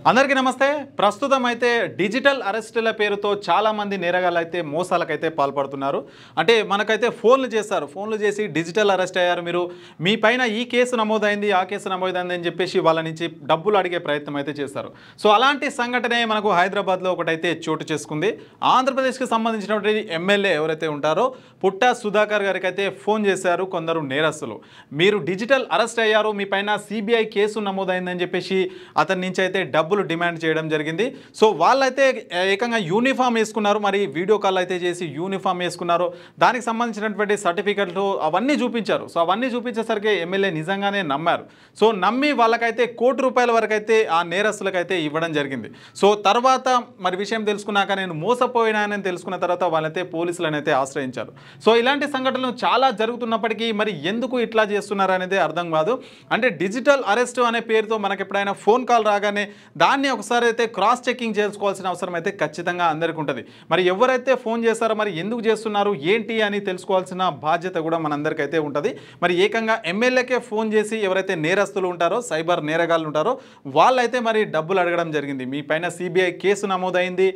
అందరికీ నమస్తే. ప్రస్తుతం అయితే డిజిటల్ అరెస్టుల పేరుతో చాలామంది నేరగాళ్ళు అయితే మోసాలకైతే పాల్పడుతున్నారు. అంటే మనకైతే ఫోన్లు చేస్తారు. ఫోన్లు చేసి డిజిటల్ అరెస్ట్ అయ్యారు, మీరు మీ పైన ఈ కేసు నమోదైంది, ఆ కేసు నమోదైంది అని చెప్పేసి వాళ్ళ నుంచి డబ్బులు అడిగే ప్రయత్నం అయితే చేస్తారు. సో అలాంటి సంఘటనే మనకు హైదరాబాద్లో ఒకటైతే చోటు చేసుకుంది. ఆంధ్రప్రదేశ్కి సంబంధించినటువంటి ఎమ్మెల్యే ఎవరైతే ఉంటారో పుట్టా సుధాకర్ గారికి అయితే ఫోన్ చేశారు కొందరు నేరస్తులు. మీరు డిజిటల్ అరెస్ట్ అయ్యారు, మీ పైన సిబిఐ కేసు నమోదైందని చెప్పేసి అతని నుంచి అయితే డబ్బులు డిమాండ్ చేయడం జరిగింది. సో వాళ్ళైతే ఏకంగా యూనిఫామ్ వేసుకున్నారు, మరి వీడియో కాల్ అయితే చేసి యూనిఫామ్ వేసుకున్నారు, దానికి సంబంధించినటువంటి సర్టిఫికెట్లు అవన్నీ చూపించారు. సో అవన్నీ చూపించేసరికి ఎమ్మెల్యే నిజంగానే నమ్మారు. సో నమ్మి వాళ్ళకైతే ₹1,00,00,000 వరకు అయితే ఆ నేరస్తులకైతే ఇవ్వడం జరిగింది. సో తర్వాత మరి విషయం తెలుసుకున్నాక నేను మోసపోయినానని తెలుసుకున్న తర్వాత వాళ్ళైతే పోలీసులను అయితే ఆశ్రయించారు. సో ఇలాంటి సంఘటనలు చాలా జరుగుతున్నప్పటికీ మరి ఎందుకు ఇట్లా చేస్తున్నారు అనేది అర్థం కాదు. అంటే డిజిటల్ అరెస్ట్ అనే పేరుతో మనకి ఎప్పుడైనా ఫోన్ కాల్ రాగానే దాన్ని ఒకసారి అయితే క్రాస్ చెకింగ్ చేసుకోవాల్సిన అవసరం అయితే ఖచ్చితంగా అందరికీ ఉంటుంది. మరి ఎవరైతే ఫోన్ చేస్తారో మరి ఎందుకు చేస్తున్నారు ఏంటి అని తెలుసుకోవాల్సిన బాధ్యత కూడా మనందరికైతే ఉంటుంది. మరి ఏకంగా ఎమ్మెల్యేకే ఫోన్ చేసి ఎవరైతే నేరస్తులు ఉంటారో, సైబర్ నేరగాళ్ళు ఉంటారో వాళ్ళైతే మరి డబ్బులు అడగడం జరిగింది. మీ పైన సిబిఐ కేసు నమోదైంది,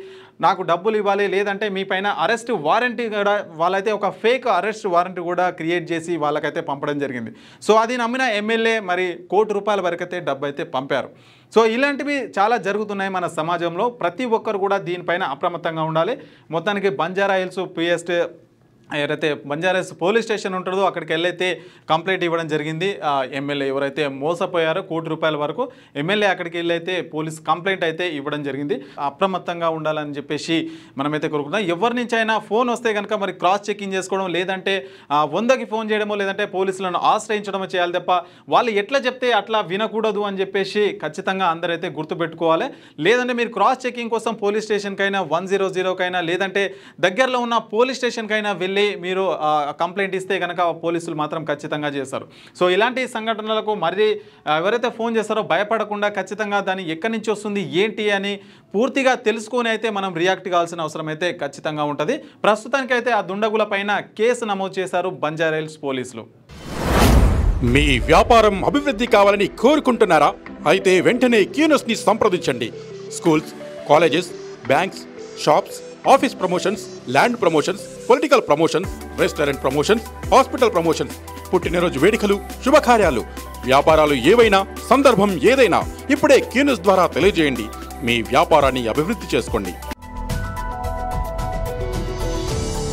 నాకు డబ్బులు ఇవ్వాలి, లేదంటే మీ పైన అరెస్ట్ వారెంట్ కూడా వాళ్ళైతే ఒక ఫేక్ అరెస్ట్ వారెంట్ కూడా క్రియేట్ చేసి వాళ్ళకైతే పంపడం జరిగింది. సో అది నమ్మిన ఎమ్మెల్యే మరి ₹1,00,00,000 వరకు అయితే డబ్బు అయితే పంపారు. సో ఇలాంటివి చాలా జరుగుతున్నాయి మన సమాజంలో. ప్రతి ఒక్కరు కూడా దీనిపైన అప్రమత్తంగా ఉండాలి. మొత్తానికి బంజారా హిల్స్ పిఎస్ట్ ఎవరైతే బంజారాస్ పోలీస్ స్టేషన్ ఉంటుందో అక్కడికి వెళ్ళైతే కంప్లైంట్ ఇవ్వడం జరిగింది. ఎమ్మెల్యే ఎవరైతే మోసపోయారో ₹1,00,00,000 వరకు ఎమ్మెల్యే అక్కడికి వెళ్ళైతే పోలీస్ కంప్లైంట్ అయితే ఇవ్వడం జరిగింది. అప్రమత్తంగా ఉండాలని చెప్పేసి మనమైతే కోరుకుంటాం. ఎవరి నుంచి అయినా ఫోన్ వస్తే కనుక మరి క్రాస్ చెకింగ్ చేసుకోవడం, లేదంటే 100కి ఫోన్ చేయడమో, లేదంటే పోలీసులను ఆశ్రయించడమో చేయాలి తప్ప వాళ్ళు ఎట్లా చెప్తే అట్లా వినకూడదు అని చెప్పేసి ఖచ్చితంగా అందరైతే గుర్తుపెట్టుకోవాలి. లేదంటే మీరు క్రాస్ చెకింగ్ కోసం పోలీస్ స్టేషన్కైనా 100కైనా లేదంటే దగ్గరలో ఉన్న పోలీస్ స్టేషన్కైనా వెళ్ళి మీరు కంప్లైంట్ ఇస్తే కనుక పోలీసులు మాత్రం ఖచ్చితంగా చేస్తారు. సో ఇలాంటి సంఘటనలకు మరి ఎవరైతే ఫోన్ చేస్తారో భయపడకుండా ఖచ్చితంగా దాన్ని ఎక్కడి నుంచి వస్తుంది ఏంటి అని పూర్తిగా తెలుసుకొని అయితే మనం రియాక్ట్ కావాల్సిన అవసరం అయితే ఖచ్చితంగా ఉంటుంది. ప్రస్తుతానికైతే ఆ దుండగుల పైన కేసు నమోదు చేశారు బంజారా హిల్స్ పోలీసులు. మీ వ్యాపారం అభివృద్ధి కావాలని కోరుకుంటున్నారా? అయితే వెంటనే క్యూనస్ని సంప్రదించండి. Schools, colleges, banks, shops, office promotions, land promotions, political promotions, restaurant promotions, hospital promotions, పుట్టినరోజు వేడుకలు, శుభకార్యాలు, వ్యాపారాలు ఏవైనా, సందర్భం ఏదైనా ఇప్పుడే క్యూనస్ ద్వారా తెలియజేయండి. మీ వ్యాపారాన్ని అభివృద్ధి చేసుకోండి.